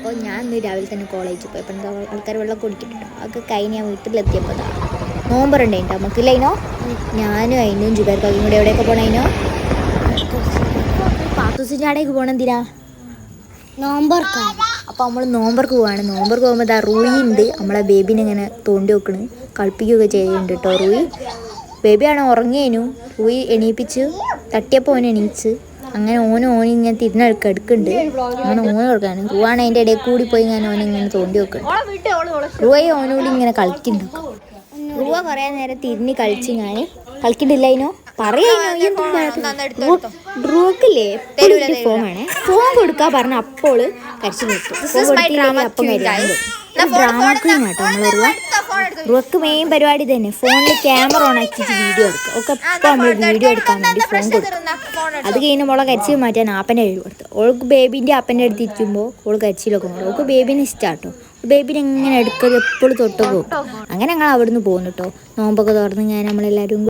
അപ്പോൾ ഞാൻ ഇന്ന് രാവിലെ തന്നെ കോളേജിൽ പോയി. അപ്പോൾ എന്താ ആൾക്കാർ വെള്ളം കുടിക്കിട്ടോ. അതൊക്കെ കഴിഞ്ഞ് ഞാൻ വീട്ടിലെത്തിയപ്പോൾ നോമ്പറുണ്ടായിട്ടോ നമുക്കില്ല അതിനോ. ഞാനും അതിനും ജുബേർക്കും കൂടെ എവിടെയൊക്കെ പോകണതിനോ പാത്തൂസിൻ്റെ ആടേക്ക് പോകണം. എന്തിനാ? നോമ്പർക്ക്. അപ്പോൾ നമ്മൾ നോമ്പർക്ക് പോവാണ്. നോമ്പർക്ക് പോകുമ്പോൾ ഇതാ റൂയി ഉണ്ട്. നമ്മളെ ബേബിനെ ഇങ്ങനെ തോണ്ടി വെക്കണ്, കളിപ്പിക്കുകയൊക്കെ ചെയ്യുന്നുണ്ട് കേട്ടോ. റൂയി ബേബിയാണോ ഉറങ്ങിയേനു. റൂയി എണീപ്പിച്ച് തട്ടിയപ്പോൾ ഓൻ എണീച്ച്. അങ്ങനെ ഓന് ഇങ്ങനെ തിരിഞ്ഞെടുക്കുക എടുക്കുന്നുണ്ട്. അങ്ങനെ ഓന് കൊടുക്കാണ്. റൂവാണ് അതിൻ്റെ ഇടയിൽ കൂടി പോയി ഇങ്ങനെ ഓനിങ്ങനെ തോണ്ടി വെക്കുന്നുണ്ട്. റൂവയെ ഓനോട് ഇങ്ങനെ കളിക്കുന്നുണ്ട്. റൂവ കുറേ നേരം തിരിഞ്ഞ് കളിച്ച് ഞാൻ കളിക്കണ്ടില്ല അതിനോ റൂവക്കില്ലേ ഫോൺ വേണേ. ഫോൺ കൊടുക്കാൻ പറഞ്ഞ അപ്പോൾ കരച്ചു നിർത്തും. ഫോൺ കൊടുത്തില്ലെങ്കിൽ അപ്പം കരുതാണ്ട് ഡ്രാമ ക്വീൻ കേട്ടോ നമ്മളെ റൂവ. റൂവക്ക് മെയിൻ പരിപാടി തന്നെ ഫോണിൽ ക്യാമറ ഓൺ ആക്കിയിട്ട് വീഡിയോ എടുക്കുക. ഒക്കെ ഇപ്പം നമ്മൾ വീഡിയോ എടുക്കാൻ വേണ്ടി ഫോൺ കൊടുക്കും. അത് കഴിഞ്ഞ് മോളെ കരിച്ചിൽ മാറ്റാൻ ആപ്പൻ്റെ കയ്യിൽ കൊടുത്തു. ഓൾക്ക് ബേബിൻ്റെ അപ്പൻ്റെ അടുത്ത് ഇരിക്കുമ്പോൾ ഓൾ കരിച്ചിലൊക്കെ മാറും. ഓൾക്ക് ബേബിനെ ഇഷ്ടമാട്ടോ. ബേബിനെ എങ്ങനെ എടുക്കുന്നത് എപ്പോഴും തൊട്ട് പോകും. അങ്ങനെ ഞങ്ങൾ അവിടെ നിന്ന് പോകുന്നു കേട്ടോ. നോമ്പൊക്കെ തുറന്ന് ഞാൻ നമ്മളെല്ലാവരും